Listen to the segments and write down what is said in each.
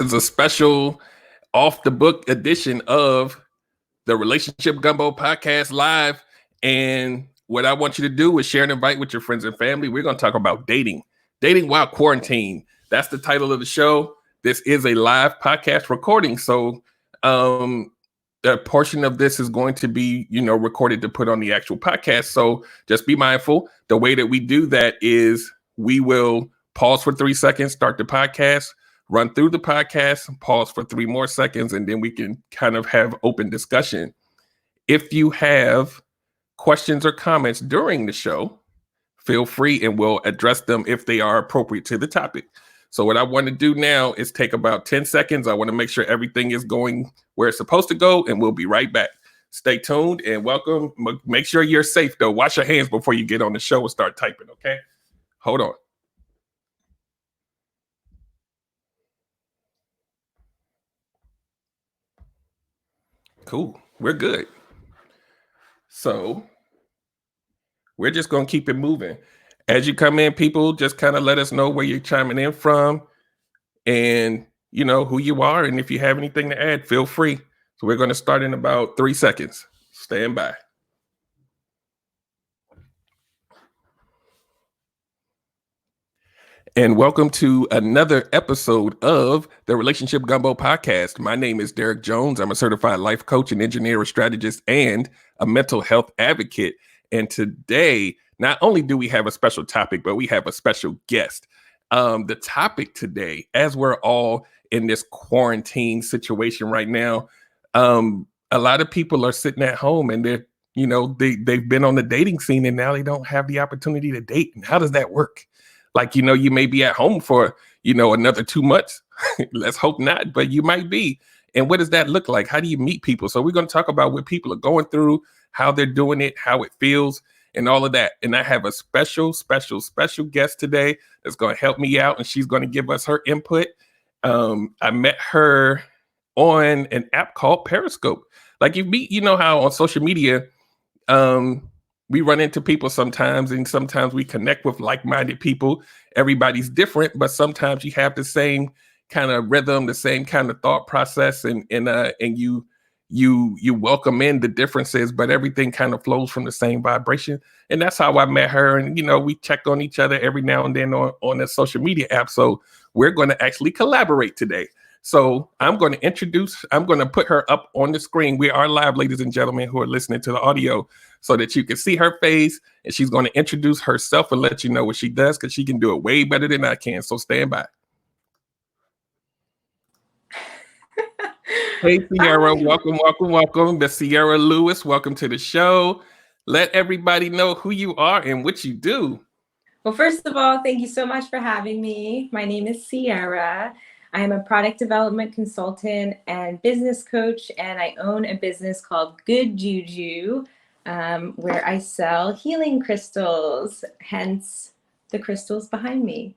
is a special off the book edition of the Relationship Gumbo Podcast Live. And what I want you to do is share and invite with your friends and family. We're going to talk about dating while quarantine. That's the title of the show. This is a live podcast recording. So a portion of this is going to be, recorded to put on the actual podcast. So just be mindful. The way that we do that is we will pause for 3 seconds, start the podcast, run through the podcast, pause for 3 more seconds, and then we can kind of have open discussion. If you have questions or comments during the show, feel free and we'll address them if they are appropriate to the topic. So what I want to do now is take about 10 seconds. I want to make sure everything is going where it's supposed to go, and we'll be right back. Stay tuned and welcome. Make sure you're safe, though. Wash your hands before you get on the show and start typing, okay? Hold on. Cool. We're good. So we're just going to keep it moving. As you come in, people, just kind of let us know where you're chiming in from and, who you are. And if you have anything to add, feel free. So we're going to start in about 3 seconds. Stand by. And welcome to another episode of the Relationship Gumbo Podcast. My name is Derek Jones. I'm a certified life coach and engineer, strategist, and a mental health advocate. And today, not only do we have a special topic, but we have a special guest. The topic today, as we're all in this quarantine situation right now, a lot of people are sitting at home and they've been on the dating scene and now they don't have the opportunity to date. And how does that work? Like, you may be at home for, another 2 months. Let's hope not, but you might be. And what does that look like? How do you meet people? So we're going to talk about what people are going through, how they're doing it, how it feels, and all of that. And I have a special guest today that's going to help me out, and she's going to give us her input. I met her on an app called Periscope. Like you know how on social media, we run into people sometimes, and sometimes we connect with like-minded people. Everybody's different, but sometimes you have the same kind of rhythm, the same kind of thought process, and you welcome in the differences, but everything kind of flows from the same vibration. And that's how I met her. And we check on each other every now and then on a social media app. So we're going to actually collaborate today. So I'm going to put her up on the screen. We are live, ladies and gentlemen, who are listening to the audio, so that you can see her face, and she's going to introduce herself and let you know what she does, because she can do it way better than I can. So stand by. Hey, Sierra, welcome. The Sierra Lewis, welcome to the show. Let everybody know who you are and what you do. Well, first of all, thank you so much for having me. My name is Sierra. I am a product development consultant and business coach, and I own a business called Good Juju, where I sell healing crystals, hence the crystals behind me.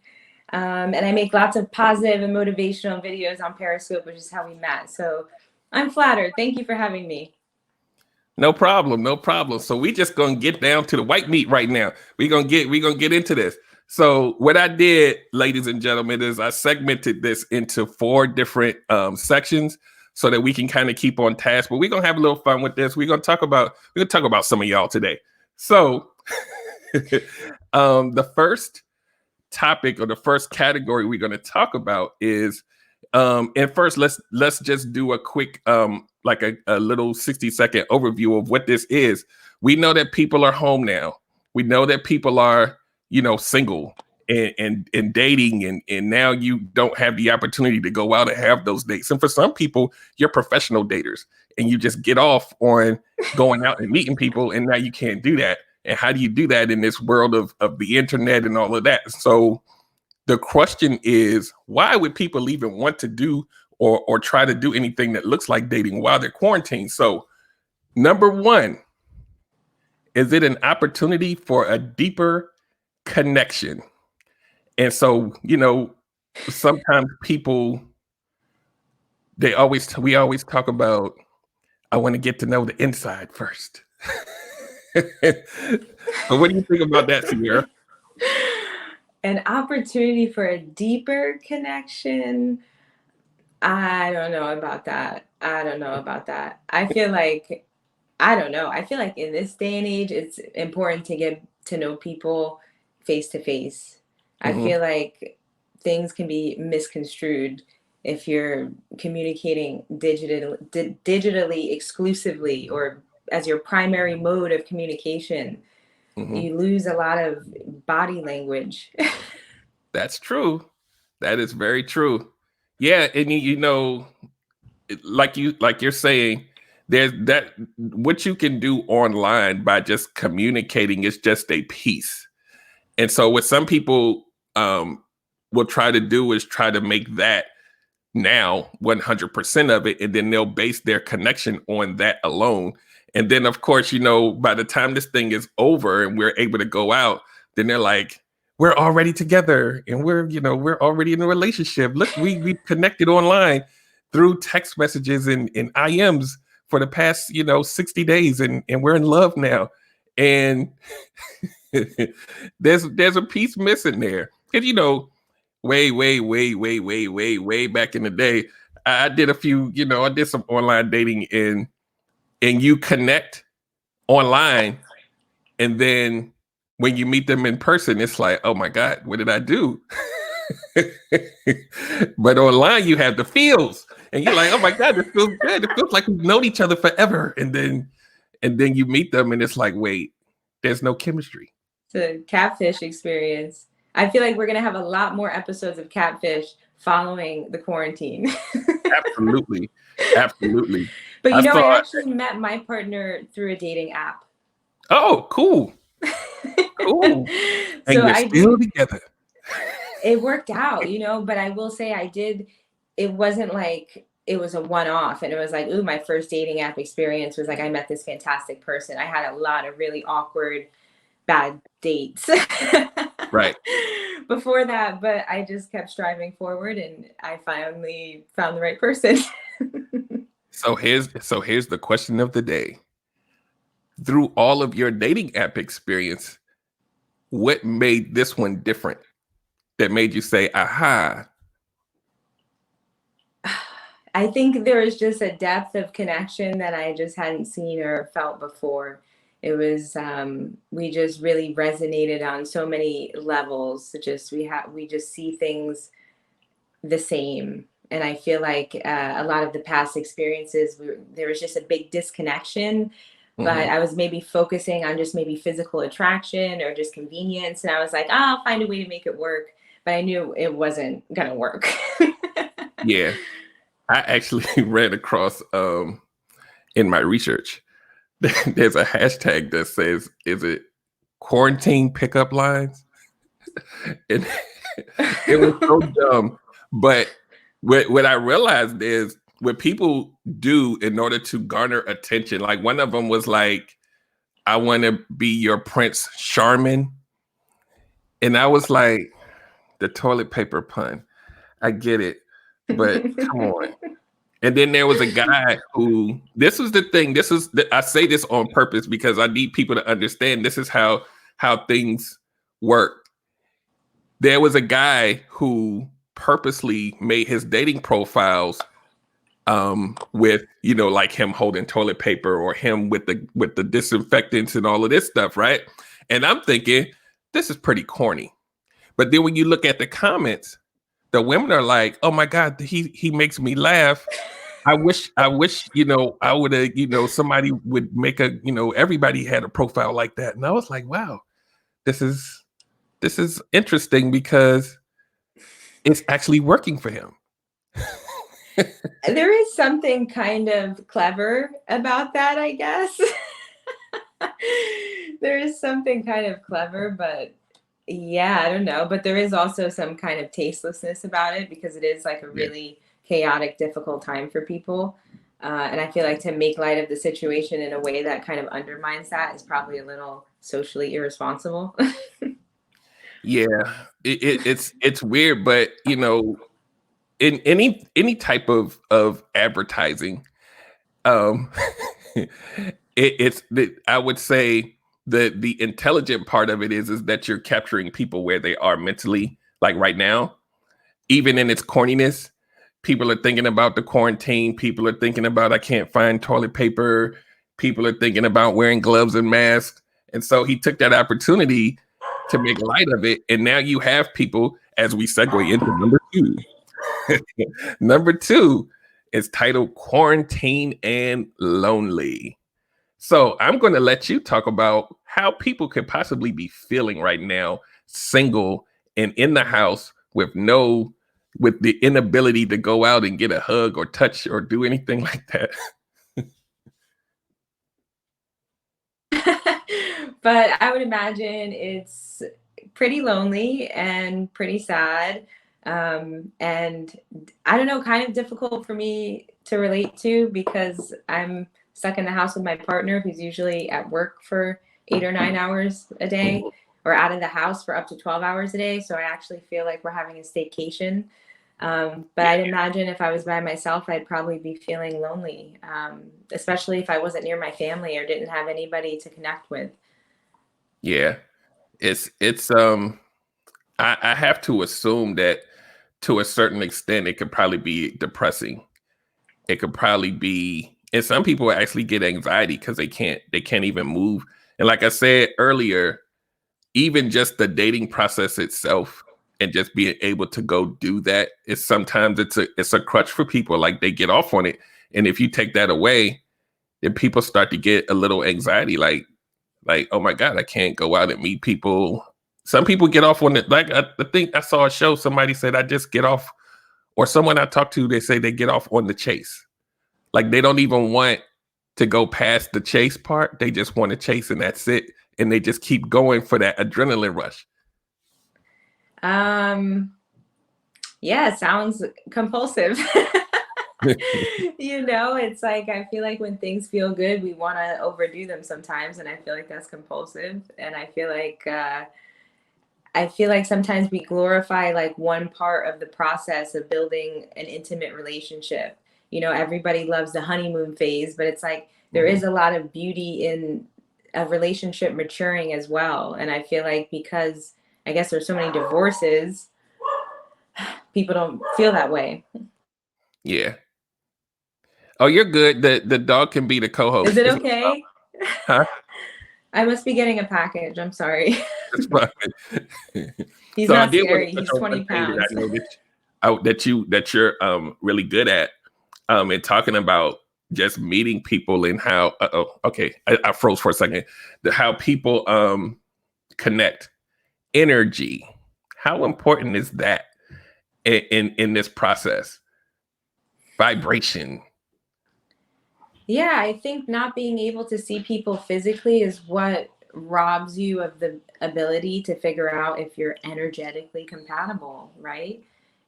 And I make lots of positive and motivational videos on Periscope, which is how we met. So I'm flattered. Thank you for having me. No problem. So we just gonna get down to the white meat right now. We're gonna get into this. So what I did, ladies and gentlemen, is I segmented this into 4 different sections so that we can kind of keep on task. But we're gonna have a little fun with this. We're gonna talk about some of y'all today. So the first topic, or the first category we're gonna talk about is and first let's just do a quick like a little 60-second overview of what this is. We know that people are home now. We know that people are single and dating, and now you don't have the opportunity to go out and have those dates. And for some people, you're professional daters and you just get off on going out and meeting people, and now you can't do that. And how do you do that in this world of the internet and all of that? So the question is, why would people even want to do or try to do anything that looks like dating while they're quarantined? So number 1, is it an opportunity for a deeper connection? And so, sometimes people, we always talk about, I want to get to know the inside first. So what do you think about that, Sierra? An opportunity for a deeper connection. I don't know about that. I don't know about that. I feel like I don't know. I feel like in this day and age, it's important to get to know people face to face. I Hmm. feel like things can be misconstrued if you're communicating digitally exclusively or as your primary mode of communication. Hmm. You lose a lot of body language. That's true. That is very true. Yeah, and like you're saying, there's that what you can do online by just communicating is just a piece. And so what some people will try to do is try to make that now 100% of it, and then they'll base their connection on that alone. And then of course, by the time this thing is over and we're able to go out, then they're like, we're already together and we're already in a relationship. Look, we connected online through text messages and IMs for the past 60 days, and we're in love now. And there's a piece missing there. And way, way, way, way, way, way, way back in the day, I did I did some online dating, and you connect online, and then when you meet them in person, it's like, oh my God, what did I do? But online you have the feels, and you're like, oh my God, this feels good. It feels like we've known each other forever. And then you meet them and it's like, wait, there's no chemistry. It's a catfish experience. I feel like we're going to have a lot more episodes of catfish following the quarantine. Absolutely. Absolutely. But I I saw actually met my partner through a dating app. Oh, cool. Cool. And So you're I still did, together. it worked out, but I will say it wasn't like it was a one off and it was like, ooh, my first dating app experience was like I met this fantastic person. I had a lot of really awkward, bad dates Right. before that, but I just kept striving forward and I finally found the right person. So here's the question of the day. Through all of your dating app experience, what made this one different that made you say, aha? I think there was just a depth of connection that I just hadn't seen or felt before. It was we just really resonated on so many levels. We just see things the same, and I feel like a lot of the past experiences there was just a big disconnection. But Mhm. I was maybe focusing on just maybe physical attraction or just convenience, and I was like, oh, I'll find a way to make it work. But I knew it wasn't gonna work. Yeah. I actually ran across in my research, there's a hashtag that says, is it quarantine pickup lines? And it was so dumb. But what I realized is what people do in order to garner attention. Like one of them was like, I want to be your Prince Charmin. And I was like, the toilet paper pun. I get it. But come on. And then there was a guy who, this was the thing. I say this on purpose because I need people to understand this is how things work. There was a guy who purposely made his dating profiles with like him holding toilet paper or him with the disinfectants and all of this stuff, right? And I'm thinking this is pretty corny. But then when you look at the comments, the women are like, oh my God, he makes me laugh. I wish I would have, somebody would make everybody had a profile like that. And I was like, wow, this is interesting because it's actually working for him. There is something kind of clever about that, I guess. There is something kind of clever, but yeah, I don't know. But there is also some kind of tastelessness about it because it is like a Yeah. really chaotic, difficult time for people. And I feel like to make light of the situation in a way that kind of undermines that is probably a little socially irresponsible. Yeah. It's weird, but in any type of advertising, um I would say the intelligent part of it is that you're capturing people where they are mentally, like right now, even in its corniness. People are thinking about the quarantine. People are thinking about I can't find toilet paper. People are thinking about wearing gloves and masks. And so he took that opportunity to make light of it. And now you have people, as we segue into number two. Number two is titled Quarantine and Lonely. So I'm going to let you talk about how people could possibly be feeling right now, single and in the house with the inability to go out and get a hug or touch or do anything like that. But I would imagine it's pretty lonely and pretty sad. And I don't know, kind of difficult for me to relate to because I'm stuck in the house with my partner who's usually at work for 8 or 9 hours a day or out of the house for up to 12 hours a day. So I actually feel like we're having a staycation. But I'd imagine if I was by myself, I'd probably be feeling lonely, especially if I wasn't near my family or didn't have anybody to connect with. Yeah. It's I have to assume that to a certain extent it could probably be depressing. It could probably be, and some people actually get anxiety because they can't even move. And like I said earlier, even just the dating process itself and just being able to go do that is sometimes it's a crutch for people. Like they get off on it. And if you take that away, then people start to get a little anxiety, like, oh my God, I can't go out and meet people. Some people get off on it. Like I think I saw a show, somebody said I just get off, or someone I talked to, they say they get off on the chase. Like they don't even want to go past the chase part. They just want to chase and that's it. And they just keep going for that adrenaline rush. Yeah, it sounds compulsive. It's like I feel like when things feel good, we want to overdo them sometimes, and I feel like that's compulsive. And I feel like sometimes we glorify like one part of the process of building an intimate relationship. Everybody loves the honeymoon phase, but it's like there is a lot of beauty in a relationship maturing as well. And I feel like because I guess there's so many divorces, people don't feel that way. Yeah. Oh, you're good. The dog can be the Is co-host. it okay? Huh? I must be getting a package. I'm sorry. That's fine. He's So I not did want scary. to touch He's on 20 one thing that pounds. I noticed that you're really good at and talking about just meeting people and how okay, I froze for a second. How people connect energy. How important is that in this process? Vibration. Yeah, I think not being able to see people physically is what robs you of the ability to figure out if you're energetically compatible, right?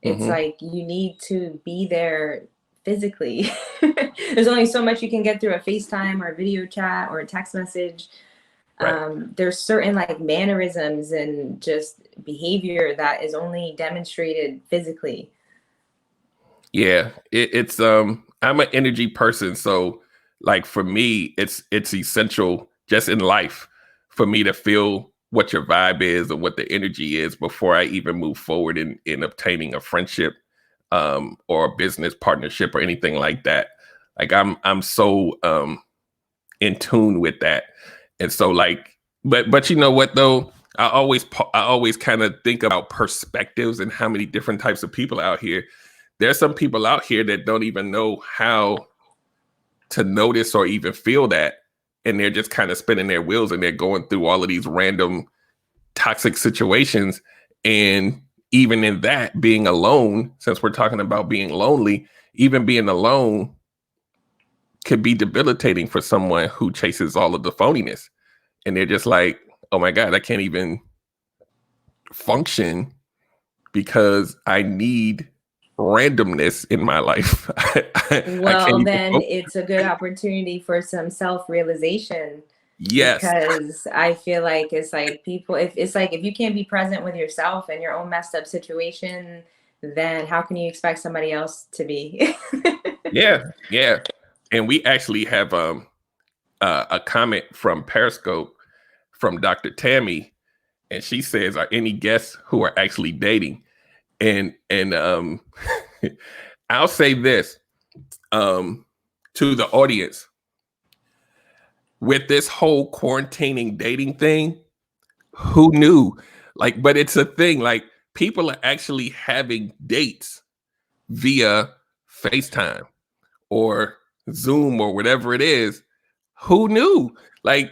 It's Hmm. like you need to be there physically. There's only so much you can get through a FaceTime or a video chat or a text message. Right. There's certain like mannerisms and just behavior that is only demonstrated physically. Yeah, it's I'm an energy person, so like for me, it's essential just in life for me to feel what your vibe is and what the energy is before I even move forward in obtaining a friendship or a business partnership or anything like that. Like I'm so in tune with that. And so like but you know what though? I always kind of think about perspectives and how many different types of people out here. There's some people out here that don't even know how to notice or even feel that. And they're just kind of spinning their wheels and they're going through all of these random toxic situations. And even in that, being alone, since we're talking about being lonely, even being alone could be debilitating for someone who chases all of the phoniness. And they're just like, oh my God, I can't even function because I need randomness in my life. I can't Well, even then focus. it's a good opportunity for some self-realization Yes. because I feel like it's like people if it's like if you can't be present with yourself and your own messed up situation, then how can you expect somebody else to be? Yeah. Yeah. And we actually have a comment from Periscope from Dr. Tammy, and she says, "Are any guests who are actually dating?" And I'll say this to the audience. With this whole quarantining dating thing, who knew? Like, but it's a thing. Like, people are actually having dates via FaceTime or Zoom or whatever it is. Who knew? Like,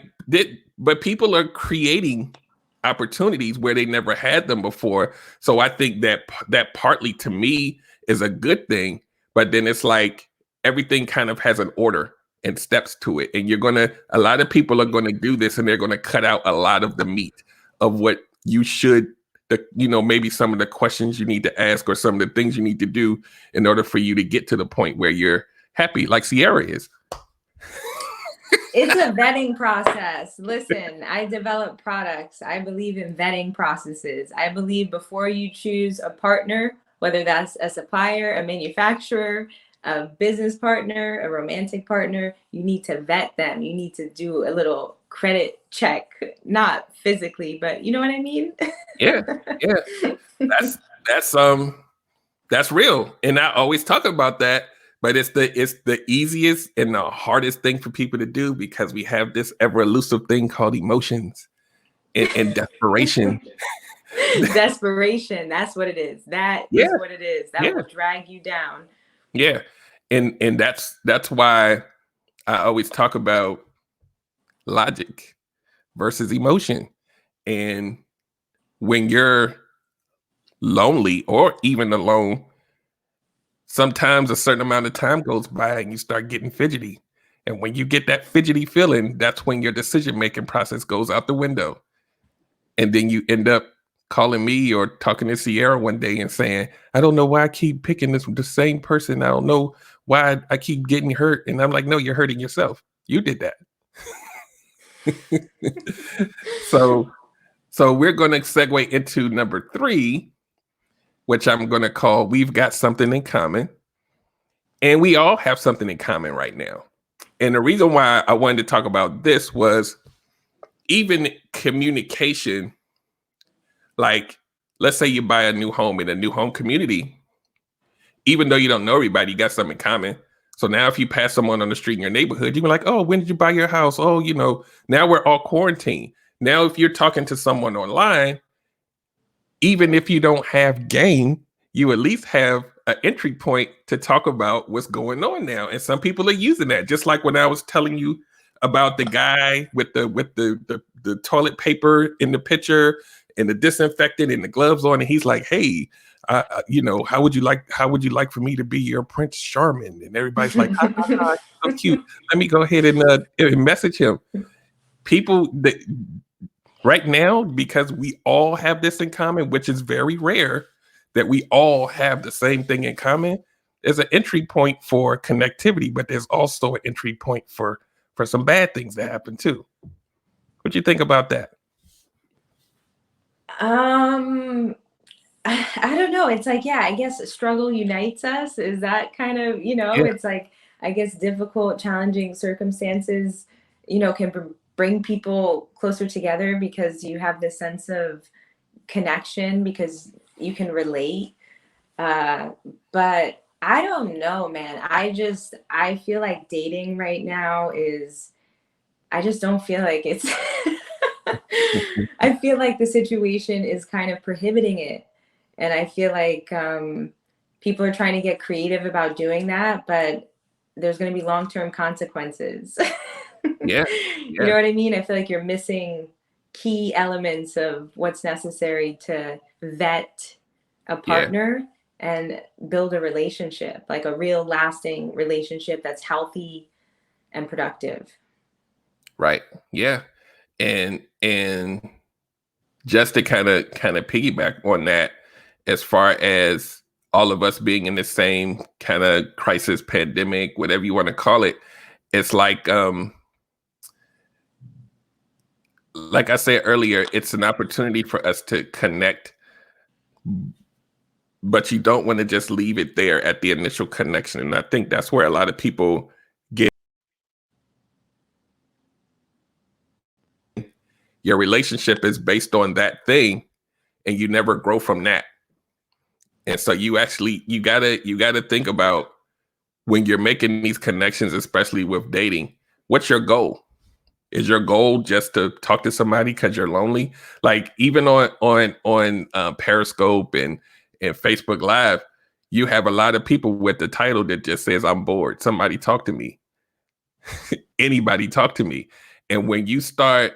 but people are creating opportunities where they never had them before. So I think that partly to me is a good thing. But then it's like everything kind of has an order and steps to it. And a lot of people are gonna do this and they're gonna cut out a lot of the meat of what you should, maybe some of the questions you need to ask or some of the things you need to do in order for you to get to the point where you're happy, like Sierra is. It's a vetting process. Listen, I develop products. I believe in vetting processes. I believe before you choose a partner, whether that's a supplier, a manufacturer, a business partner, a romantic partner, you need to vet them. You need to do a little credit check, not physically, but you know what I mean? Yeah. That's real. And I always talk about that. But it's the easiest and the hardest thing for people to do because we have this ever elusive thing called emotions and desperation. Desperation. That's what it is. That is what it is. That will drag you down. Yeah. And that's why I always talk about logic versus emotion. And when you're lonely or even alone, sometimes a certain amount of time goes by and you start getting fidgety. And when you get that fidgety feeling, that's when your decision-making process goes out the window. And then you end up calling me or talking to Sierra one day and saying, I don't know why I keep picking the same person. I don't know why I keep getting hurt. And I'm like, no, you're hurting yourself. You did that. So we're going to segue into number 3, which I'm going to call We've Got Something in Common. And we all have something in common right now. And the reason why I wanted to talk about this was even communication. Like, let's say you buy a new home in a new home community. Even though you don't know everybody, you got something in common. So now if you pass someone on the street in your neighborhood, you're like, oh, when did you buy your house? Oh, now we're all quarantined. Now, if you're talking to someone online, even if you don't have game, you at least have an entry point to talk about what's going on now. And some people are using that. Just like when I was telling you about the guy with the toilet paper in the picture and the disinfectant and the gloves on, and he's like, hey, how would you like for me to be your Prince Charming? And everybody's like, so cute. Let me go ahead and message him. People that right now, because we all have this in common, which is very rare that we all have the same thing in common, there's an entry point for connectivity, but there's also an entry point for some bad things that happen too. What do you think about that? I don't know. It's like, yeah, I guess struggle unites us. Is that kind of, it's like, I guess difficult, challenging circumstances, can bring people closer together because you have this sense of connection because you can relate. But I don't know, man. I feel like dating right now I just don't feel like it's, I feel like the situation is kind of prohibiting it. And I feel like people are trying to get creative about doing that, but there's going to be long-term consequences. Yeah. You know what I mean? I feel like you're missing key elements of what's necessary to vet a partner and build a relationship, like a real lasting relationship that's healthy and productive. Right. Yeah. And just to kind of piggyback on that, as far as all of us being in the same kind of crisis, pandemic, whatever you want to call it, it's like I said earlier, it's an opportunity for us to connect, but you don't want to just leave it there at the initial connection. And I think that's where a lot of people get. Your relationship is based on that thing, and you never grow from that. And so you gotta think about when you're making these connections, especially with dating, what's your goal? Is your goal just to talk to somebody because you're lonely? Like even on Periscope and Facebook Live, you have a lot of people with the title that just says, "I'm bored. Somebody talk to me. Anybody talk to me." And when you start,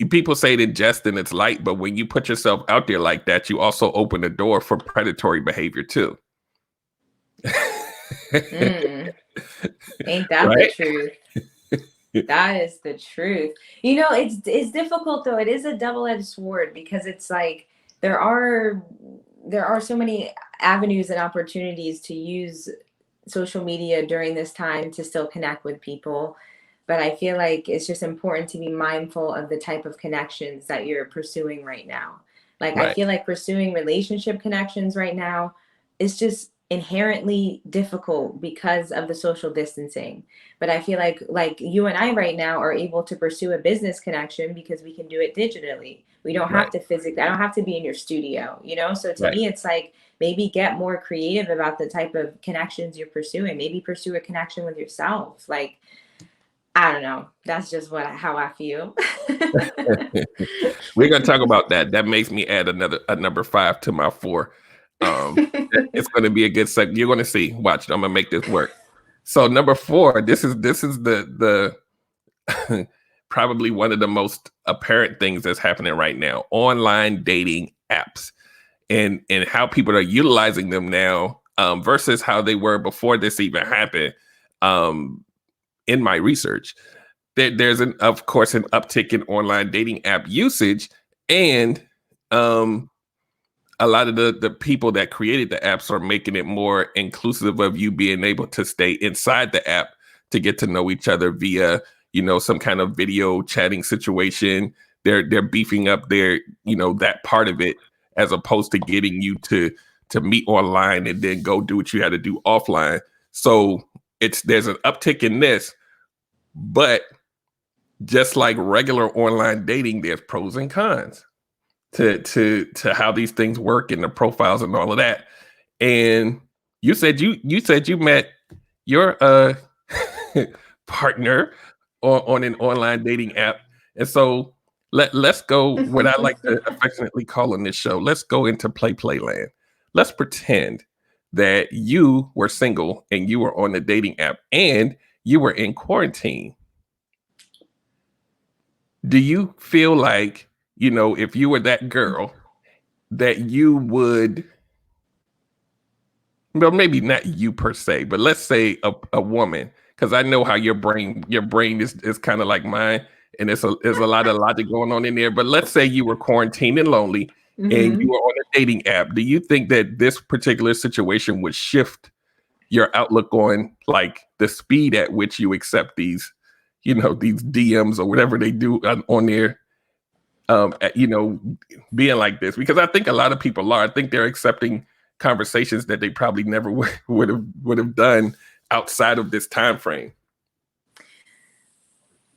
people say it in jest and it's light, but when you put yourself out there like that, you also open the door for predatory behavior too. Mm, ain't that the Right? truth? That is the truth. You know, it's difficult though. It is a double-edged sword because it's like there are there are so many avenues and opportunities to use social media during this time to still connect with people. But I feel like it's just important to be mindful of the type of connections that you're pursuing right now. Like, I Right. feel like pursuing relationship connections right now is just inherently difficult because of the social distancing. But I feel like you and I right now are able to pursue a business connection because we can do it digitally. We don't have Right. to physically, I don't have to be in your studio, you know? So to Right. me, it's like maybe get more creative about the type of connections you're pursuing. Maybe pursue a connection with yourself. Like, I don't know. That's just how I feel. We're gonna talk about that. That makes me add a number 5 to my 4. It's gonna be a good segment. You're gonna see. Watch, I'm gonna make this work. So number 4, this is the probably one of the most apparent things that's happening right now. Online dating apps and how people are utilizing them now versus how they were before this even happened. Um, in my research, there's of course an uptick in online dating app usage, and um, a lot of the people that created the apps are making it more inclusive of you being able to stay inside the app to get to know each other via some kind of video chatting situation. They're beefing up their that part of it as opposed to getting you to meet online and then go do what you had to do offline. So there's an uptick in this, but just like regular online dating, there's pros and cons to how these things work and the profiles and all of that. And you said you met your partner on an online dating app. And so let's go what I like to affectionately call on this show. Let's go into play land. Let's pretend that you were single and you were on the dating app and you were in quarantine. Do you feel like, if you were that girl, that you would, well, maybe not you per se, but let's say a woman, because I know how your brain is kind of like mine, and there's a lot of logic going on in there. But let's say you were quarantined and lonely, and you Hmm. were on a dating app. Do you think that this particular situation would shift your outlook on like the speed at which you accept these DMs or whatever they do on there? At, being like this, because I think a lot of people are. I think they're accepting conversations that they probably never would have done outside of this time frame.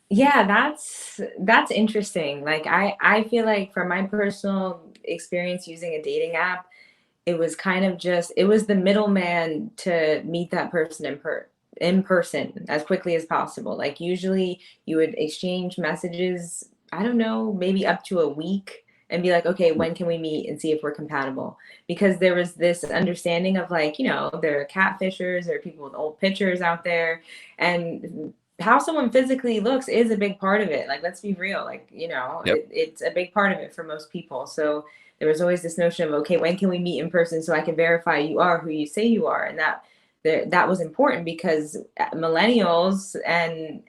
Yeah, that's interesting. Like I feel like from my personal experience using a dating app, it was kind of just it was the middleman to meet that person in person as quickly as possible. Like usually you would exchange messages, I don't know, maybe up to a week and be like, okay, when can we meet and see if we're compatible? Because there was this understanding of like, there are catfishers, there are people with old pictures out there, and how someone physically looks is a big part of it. Like, let's be real. Like, Yep. it's a big part of it for most people. So there was always this notion of, okay, when can we meet in person so I can verify you are who you say you are? And that was important because millennials and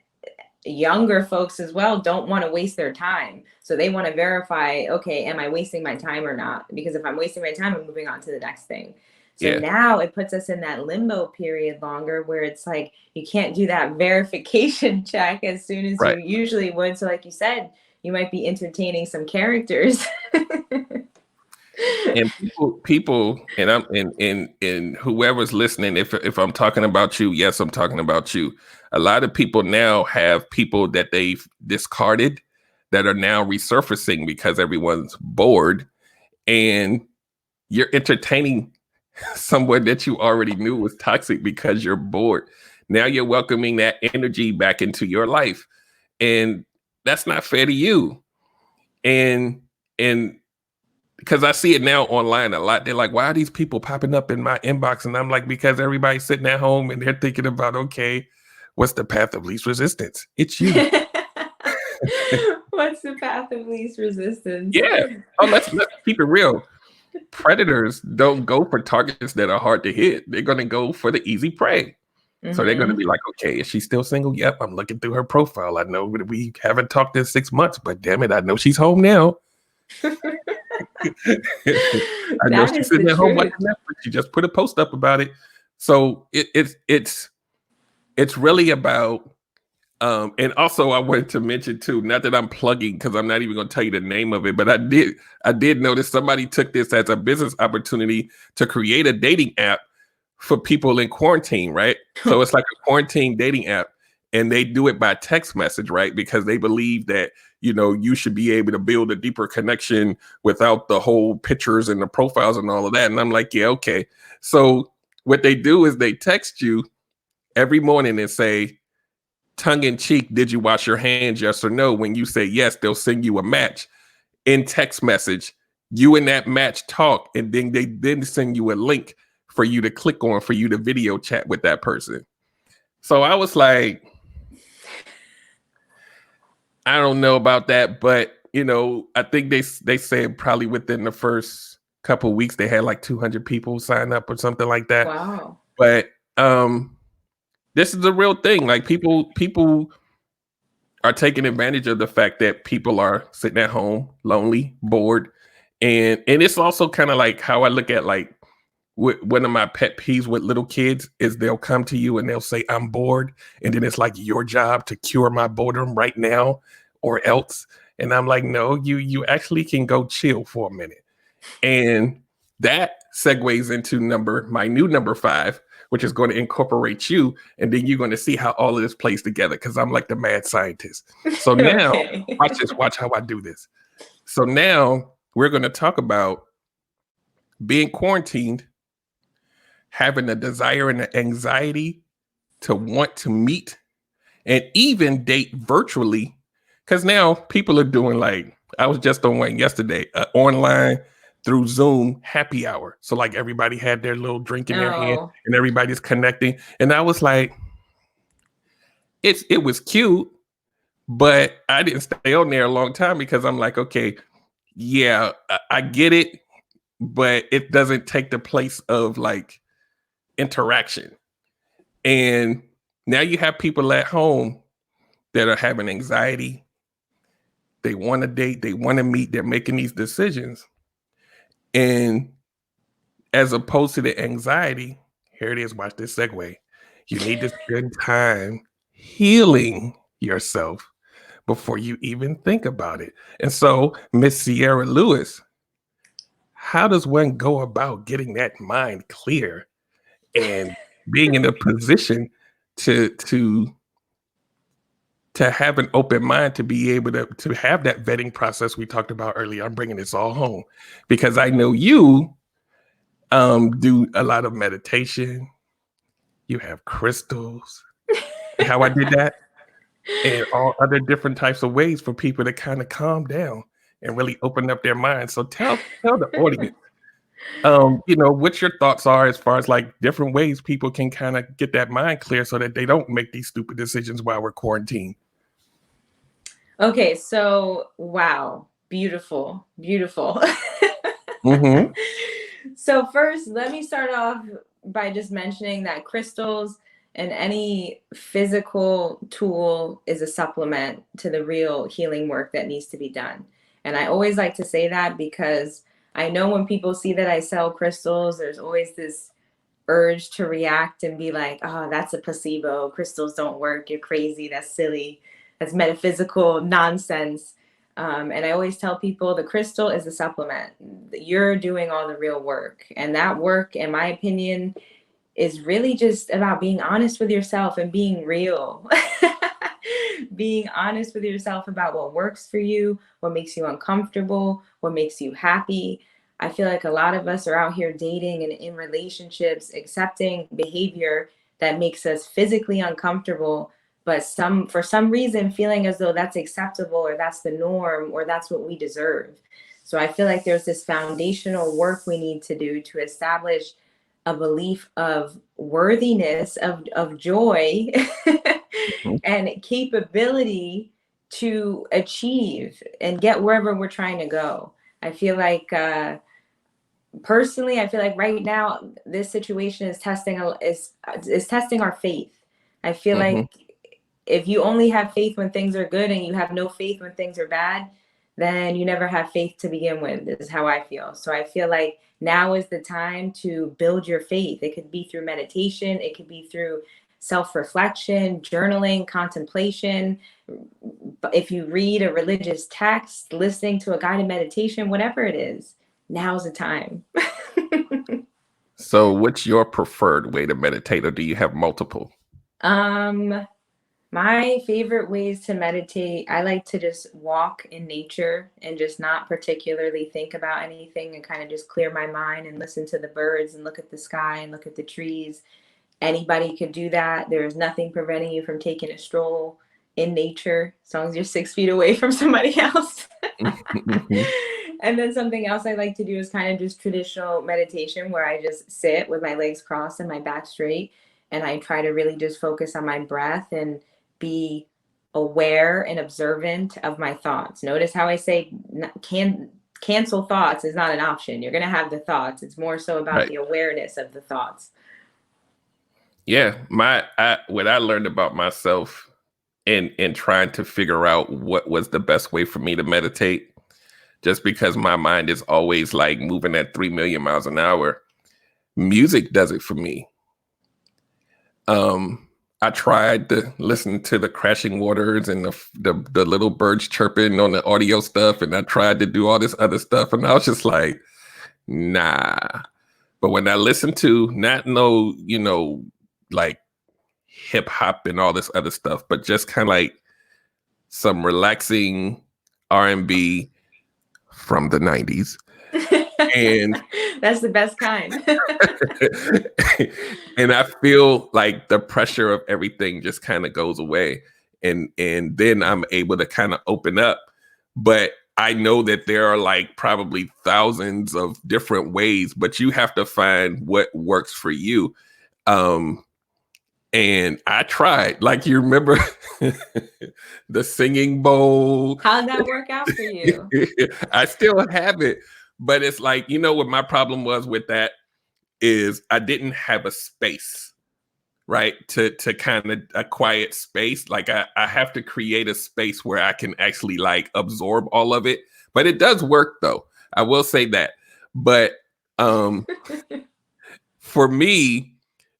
younger folks as well don't want to waste their time. So they want to verify, okay, am I wasting my time or not? Because if I'm wasting my time, I'm moving on to the next thing. So Yeah. now it puts us in that limbo period longer where it's like you can't do that verification check as soon as you Right. usually would. So, like you said, you might be entertaining some characters. And people, and I'm and whoever's listening, if I'm talking about you, yes, I'm talking about you. A lot of people now have people that they've discarded that are now resurfacing because everyone's bored. And you're entertaining someone that you already knew was toxic because you're bored. Now you're welcoming that energy back into your life. And that's not fair to you. And because I see it now online a lot. They're like, why are these people popping up in my inbox? And I'm like, because everybody's sitting at home and they're thinking about, okay, what's the path of least resistance? It's you. What's the path of least resistance? Yeah. Oh, let's keep it real. Predators don't go for targets that are hard to hit. They're going to go for the easy prey. So they're going to be like, okay, is she still single? Yep, I'm looking through her profile. I know that we haven't talked in 6 months, but damn it, I know she's home now. I know she's sitting at home watching Netflix. She just put a post up about it. So it's really about and also I wanted to mention too, not that I'm plugging because I'm not even going to tell you the name of it, but I did notice somebody took this as a business opportunity to create a dating app for people in quarantine, right? So it's like a quarantine dating app, and they do it by text message, right? Because they believe that, you know, you should be able to build a deeper connection without the whole pictures and the profiles and all of that. And I'm like, yeah, okay. So what they do is they text you every morning and say, tongue in cheek, did you wash your hands? Yes or no? When you say yes, they'll send you a match in text message. You and that match talk, and then they then send you a link for you to click on for you to video chat with that person. So I was like, I don't know about that, but you know, I think they said probably within the first couple of weeks they had like 200 people sign up or something like that. Wow. But this is a real thing. Like people are taking advantage of the fact that people are sitting at home, lonely, bored, and it's also kind of like how I look at like one of my pet peeves with little kids is they'll come to you and they'll say, I'm bored. And then it's like your job to cure my boredom right now or else. And I'm like, no, you actually can go chill for a minute. And that segues into my new number 5, which is going to incorporate you. And then you're going to see how all of this plays together because I'm like the mad scientist. So now, Okay. watch how I do this. So now we're going to talk about being quarantined, having a desire and an anxiety to want to meet and even date virtually. Because now people are doing like, I was just on one yesterday, online through Zoom happy hour. So like everybody had their little drink in their hand and everybody's connecting. And I was like, it was cute, but I didn't stay on there a long time because I'm like, okay, yeah, I get it, but it doesn't take the place of like interaction. And now you have people at home that are having anxiety. They want to date, they want to meet, they're making these decisions. And as opposed to the anxiety, here it is, watch this segue. You need to spend time healing yourself before you even think about it. And so, Miss Sierra Lewis, how does one go about getting that mind clear and being in a position to have an open mind, to be able to have that vetting process we talked about earlier? I'm bringing this all home because I know you do a lot of meditation. You have crystals. How I did that, and all other different types of ways for people to kind of calm down and really open up their minds. So tell the audience, you know, what your thoughts are as far as like different ways people can kind of get that mind clear so that they don't make these stupid decisions while we're quarantined. Okay, so wow, beautiful. Mm-hmm. So first, let me start off by just mentioning that crystals and any physical tool is a supplement to the real healing work that needs to be done. And I always like to say that because I know when people see that I sell crystals, there's always this urge to react and be like, oh, that's a placebo. Crystals don't work. You're crazy. That's silly. That's metaphysical nonsense. And I always tell people the crystal is a supplement. You're doing all the real work. And that work, in my opinion, is really just about being honest with yourself and being real. Being honest with yourself about what works for you, what makes you uncomfortable, what makes you happy. I feel like a lot of us are out here dating and in relationships, accepting behavior that makes us physically uncomfortable, but for some reason feeling as though that's acceptable or that's the norm or that's what we deserve. So I feel like there's this foundational work we need to do to establish a belief of worthiness, of joy, Mhm. and capability to achieve and get wherever we're trying to go. I feel like personally, I feel like right now this situation is is testing our faith. I feel Mhm. like if you only have faith when things are good and you have no faith when things are bad, then you never have faith to begin with. This is how I feel. So I feel like now is the time to build your faith. It could be through meditation, it could be through self-reflection, journaling, contemplation. But if you read a religious text, listening to a guided meditation, whatever it is, now's the time. So, what's your preferred way to meditate, or do you have multiple? um My favorite ways to meditate, I like to just walk in nature and just not particularly think about anything and kind of just clear my mind and listen to the birds and look at the sky and look at the trees. Anybody could do that. There's nothing preventing you from taking a stroll in nature as long as you're 6 feet away from somebody else. Mhm. And then something else I like to do is kind of just traditional meditation where I just sit with my legs crossed and my back straight. And I try to really just focus on my breath and be aware and observant of my thoughts. Notice how I say cancel thoughts is not an option. You're going to have the thoughts. It's more so about Right. the awareness of the thoughts. Yeah. What I learned about myself in trying to figure out what was the best way for me to meditate, just because my mind is always like moving at 3 million miles an hour. Music does it for me. Um, I tried to listen to the crashing waters and the little birds chirping on the audio stuff, and I tried to do all this other stuff, and I was just like, nah. But when I listen to not no, like hip hop and all this other stuff, but just kind of like some relaxing R&B from the 90s. And That's the best kind. and I feel like the pressure of everything just kind of goes away. And then I'm able to kind of open up. But I know that there are like probably thousands of different ways, but you have to find what works for you. Um, and I tried, like you remember the singing bowl. How'd that work out for you? I still have it, but it's like, what my problem was with that is I didn't have a space, right? To kind of a quiet space. Like I have to create a space where I can actually like absorb all of it. But it does work though. I will say that. But um for me,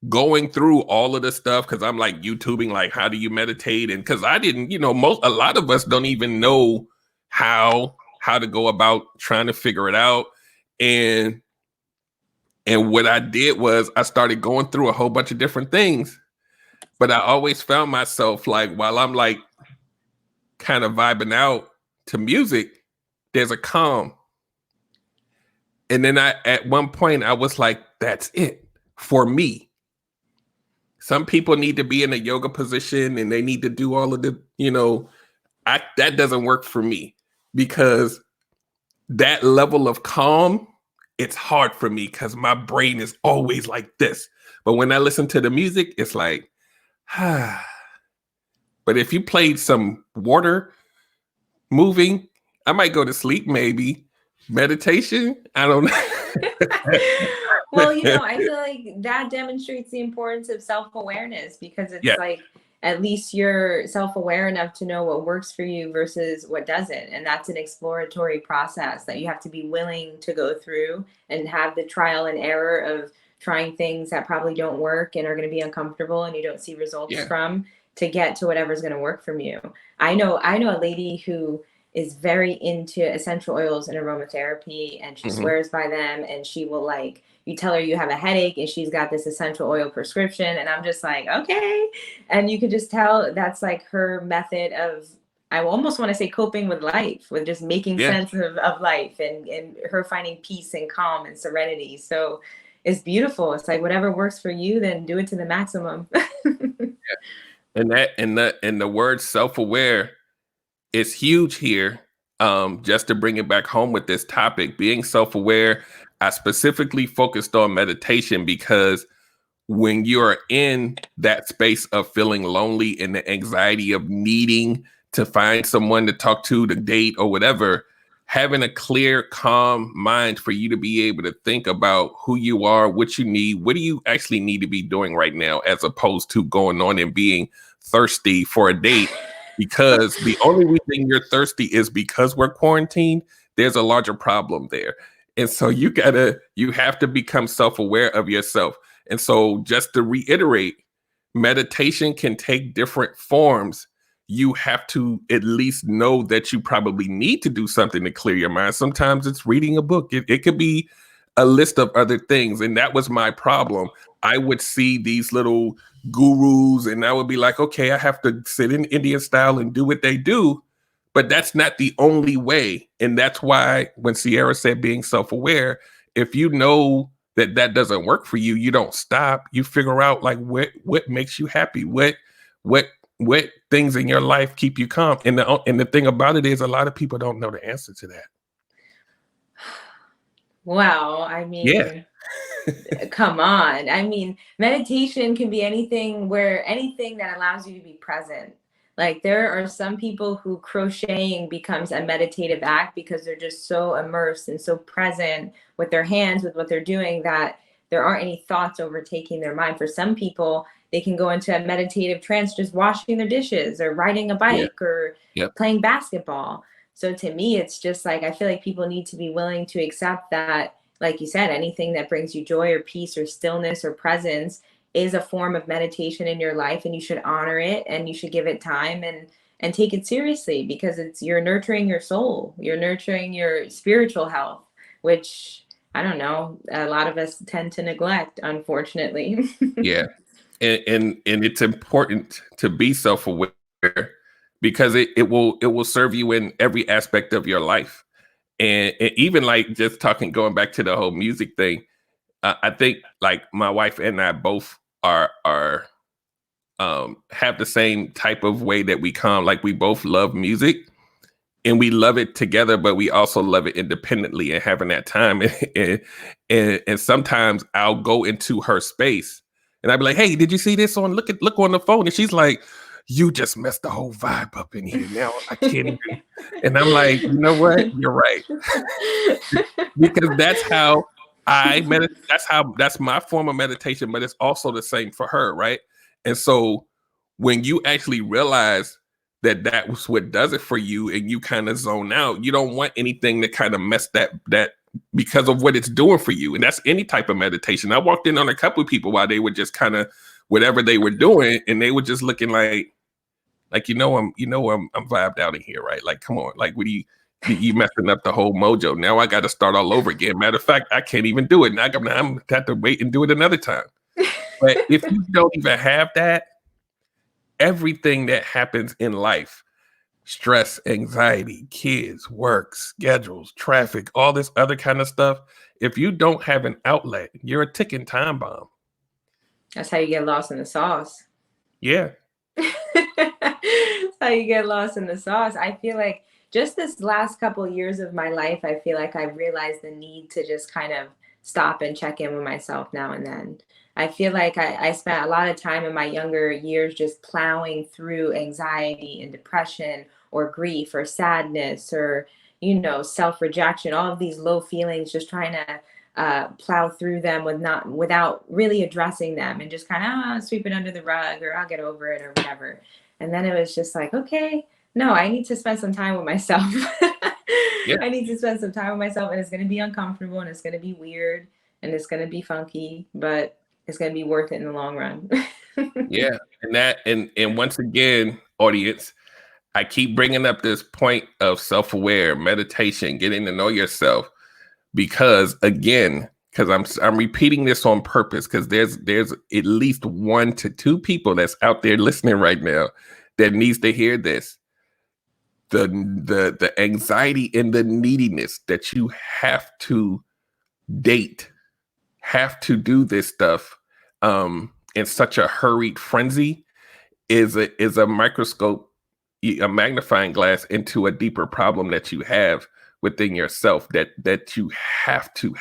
going through all of the stuff, because I'm like YouTubing, like how do you meditate? And because I didn't, a lot of us don't even know how to go about trying to figure it out. And what I did was I started going through a whole bunch of different things, but I always found myself like while I'm like kind of vibing out to music, there's a calm. And then at one point I was like, that's it for me. Some people need to be in a yoga position and they need to do all of the, that doesn't work for me because that level of calm, it's hard for me because my brain is always like this. But when I listen to the music, it's like, ah. But if you played some water moving, I might go to sleep maybe. Meditation, I don't know. Well, I feel like that demonstrates the importance of self-awareness because it's Yeah. like at least you're self-aware enough to know what works for you versus what doesn't. And that's an exploratory process that you have to be willing to go through and have the trial and error of trying things that probably don't work and are going to be uncomfortable and you don't see results Yeah. from to get to whatever's going to work from you. I know a lady who is very into essential oils and aromatherapy and she Mhm. swears by them and she will like you tell her you have a headache and she's got this essential oil prescription and I'm just like okay, and you could just tell that's like her method of I almost want to say coping with life, with just making Yeah. sense of life, and her finding peace and calm and serenity. So it's beautiful. It's like whatever works for you, then do it to the maximum. And the word self-aware is huge here. Just to bring it back home with this topic, being self-aware, I specifically focused on meditation because when you're in that space of feeling lonely and the anxiety of needing to find someone to talk to date or whatever, having a clear, calm mind for you to be able to think about who you are, what you need, what do you actually need to be doing right now, as opposed to going on and being thirsty for a date. Because the only reason you're thirsty is because we're quarantined. There's a larger problem there. And so you have to become self-aware of yourself. And so just to reiterate, meditation can take different forms. You have to at least know that you probably need to do something to clear your mind. Sometimes it's reading a book. It could be a list of other things. And that was my problem. I would see these little gurus and I would be like, okay, I have to sit in Indian style and do what they do. But that's not the only way. And that's why when Sierra said being self-aware, if you know that doesn't work for you, you don't stop. You figure out like what makes you happy, what things in your life keep you calm. And the thing about it is, a lot of people don't know the answer to that. Wow, I Yeah, mean, come on. I mean, meditation can be anything that allows you to be present. Like there are some people who crocheting becomes a meditative act because they're just so immersed and so present with their hands, with what they're doing, that there aren't any thoughts overtaking their mind. For some people, they can go into a meditative trance just washing their dishes or riding a yeah, bike or yep, playing basketball. So to me, it's just like I feel like people need to be willing to accept that, like you said, anything that brings you joy or peace or stillness or presence is a form of meditation in your life, and you should honor it and you should give it time and take it seriously, because you're nurturing your soul, you're nurturing your spiritual health, which I don't know, a lot of us tend to neglect, unfortunately. yeah. And it's important to be self-aware because it will serve you in every aspect of your life. And even like just going back to the whole music thing, I think like my wife and I both are have the same type of way that we come. Like we both love music and we love it together, but we also love it independently and having that time. And sometimes I'll go into her space and I'll be like, "Hey, did you see this on? Look on the phone." And she's like, "You just messed the whole vibe up in here. Now I can't even." And I'm like, "You know what? You're right." Because that's how I meditate. That's my form of meditation, but it's also the same for her, right? And so when you actually realize that was what does it for you and you kind of zone out, you don't want anything to kind of mess that because of what it's doing for you. And that's any type of meditation. I walked in on a couple of people while they were just kind of whatever they were doing, and they were just looking like I'm vibed out in here, right? Like, come on, like what do you messing up the whole mojo. Now I got to start all over again. Matter of fact, I can't even do it. Now I'm have to wait and do it another time. But if you don't even have that, everything that happens in life, stress, anxiety, kids, work, schedules, traffic, all this other kind of stuff, if you don't have an outlet, you're a ticking time bomb. That's how you get lost in the sauce. Yeah. That's how you get lost in the sauce. I feel like just this last couple of years of my life, I feel like I realized the need to just kind of stop and check in with myself now and then. I feel like I spent a lot of time in my younger years just plowing through anxiety and depression or grief or sadness or, self rejection, all of these low feelings, just trying to plow through them without really addressing them, and just kind of sweep it under the rug, or I'll get over it or whatever. And then it was just like, okay, no, I need to spend some time with myself. Yeah. I need to spend some time with myself, and it's going to be uncomfortable and it's going to be weird and it's going to be funky, but it's going to be worth it in the long run. Yeah. And once again, audience, I keep bringing up this point of self-aware meditation, getting to know yourself, because I'm repeating this on purpose, because there's at least 1 to 2 people that's out there listening right now that needs to hear this. the anxiety and the neediness that you have to date, have to do this stuff in such a hurried frenzy is a microscope, a magnifying glass into a deeper problem that you have within yourself, that you have to.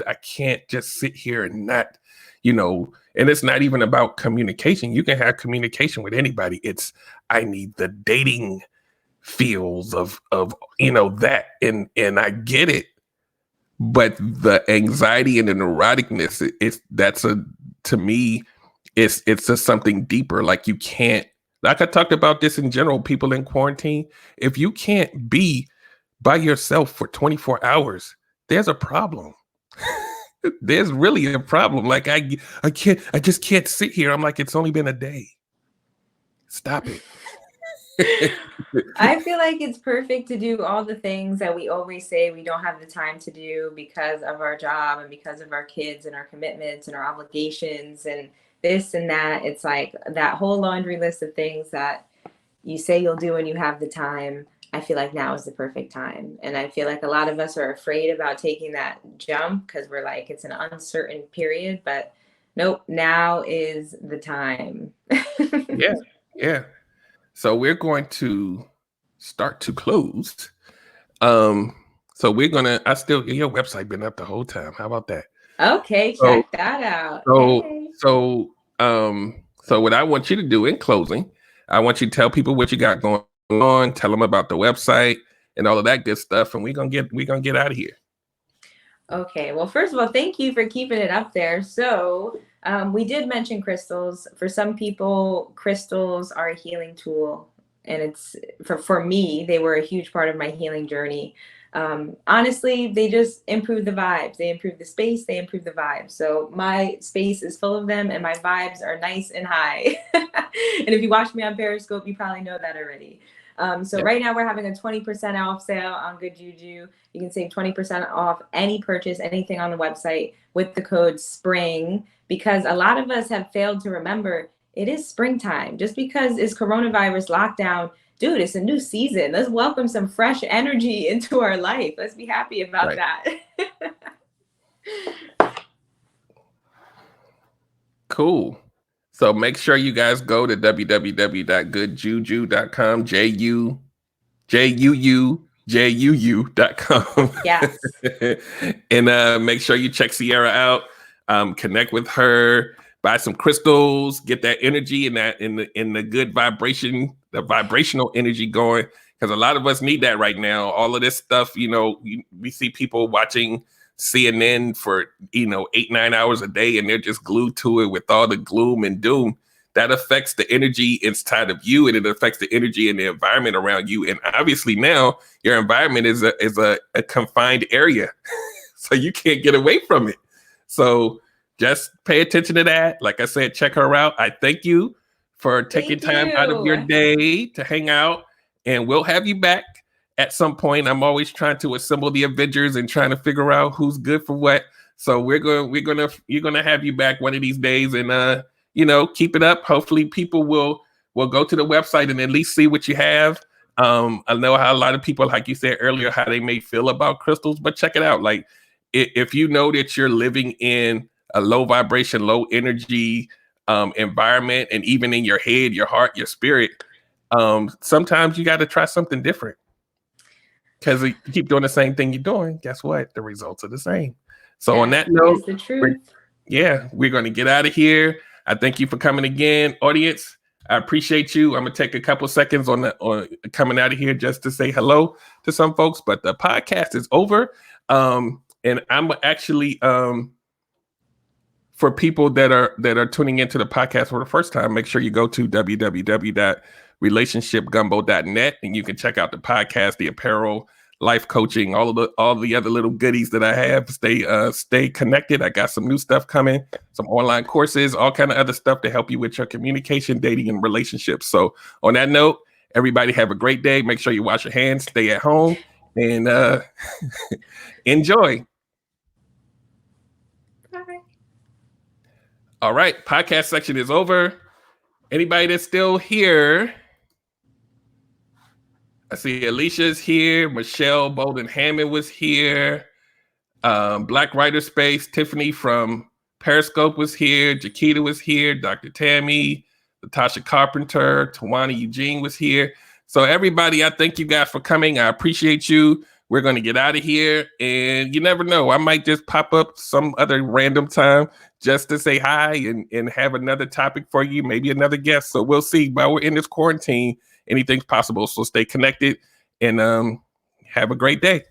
I can't just sit here and not, and it's not even about communication. You can have communication with anybody. It's, I need the dating feels of that, and I get it, but the anxiety and the neuroticness, to me, it's just something deeper. Like, you can't, like I talked about this in general, people in quarantine, if you can't be by yourself for 24 hours, there's a problem. There's really a problem. Like, I just can't sit here. I'm like, it's only been a day. Stop it. I feel like it's perfect to do all the things that we always say we don't have the time to do because of our job and because of our kids and our commitments and our obligations and this and that. It's like that whole laundry list of things that you say you'll do when you have the time. I feel like now is the perfect time. And I feel like a lot of us are afraid about taking that jump because we're like, it's an uncertain period, but nope, now is the time. Yeah. So we're going to start to close. So your website been up the whole time. How about that? Okay, check that out. So what I want you to do in closing, I want you to tell people what you got going on, tell them about the website and all of that good stuff, and we're gonna get out of here. Okay, well, first of all, thank you for keeping it up there. So we did mention crystals. For some people, crystals are a healing tool, and it's for me, they were a huge part of my healing journey. Honestly, they just improve the vibes. They improve the space. They improve the vibes. So my space is full of them, and my vibes are nice and high. And if you watch me on Periscope, you probably know that already. Right now we're having a 20% off sale on Good Juju. You can save 20% off any purchase, anything on the website with the code SPRING, because a lot of us have failed to remember it is springtime. Just because it's coronavirus lockdown, dude, it's a new season. Let's welcome some fresh energy into our life. Let's be happy about that. Cool. So make sure you guys go to www.goodjuju.com, JUUJUU.com. Yes. And make sure you check Sierra out, connect with her, buy some crystals, get that energy and that in the good vibration, the vibrational energy going, because a lot of us need that right now. All of this stuff, we see people watching CNN for 8-9 hours a day, and they're just glued to it with all the gloom and doom. That affects the energy inside of you, and it affects the energy in the environment around you. And obviously now your environment is a confined area, so you can't get away from it. So just pay attention to that. Like I said, check her out. I thank you for taking time out of your day to hang out, and we'll have you back at some point. I'm always trying to assemble the Avengers and trying to figure out who's good for what. So you're gonna have you back one of these days, and keep it up. Hopefully people will go to the website and at least see what you have. I know how a lot of people, like you said earlier, how they may feel about crystals, but check it out. Like, if you know that you're living in a low vibration, low energy environment, and even in your head, your heart, your spirit, sometimes you got to try something different. Because you keep doing the same thing you're doing, guess what? The results are the same. So on that note, the truth. We're going to get out of here. I thank you for coming again, audience. I appreciate you. I'm going to take a couple seconds on coming out of here just to say hello to some folks, but the podcast is over. And I'm actually, for people that are tuning into the podcast for the first time, make sure you go to www.relationshipgumbo.net, and you can check out the podcast, the apparel, life coaching, all the other little goodies that I have. Stay connected. I got some new stuff coming, some online courses, all kind of other stuff to help you with your communication, dating, and relationships. So on that note, everybody have a great day. Make sure you wash your hands, stay at home, and enjoy. Bye. All right, podcast section is over. Anybody that's still here, I see Alicia's here. Michelle Bolden Hammond was here. Black Writer Space. Tiffany from Periscope was here. Jaquita was here. Dr. Tammy, Natasha Carpenter, Tawana Eugene was here. So everybody, I thank you guys for coming. I appreciate you. We're going to get out of here. And you never know, I might just pop up some other random time just to say hi and have another topic for you, maybe another guest. So we'll see. While we're in this quarantine, anything's possible. So stay connected and have a great day.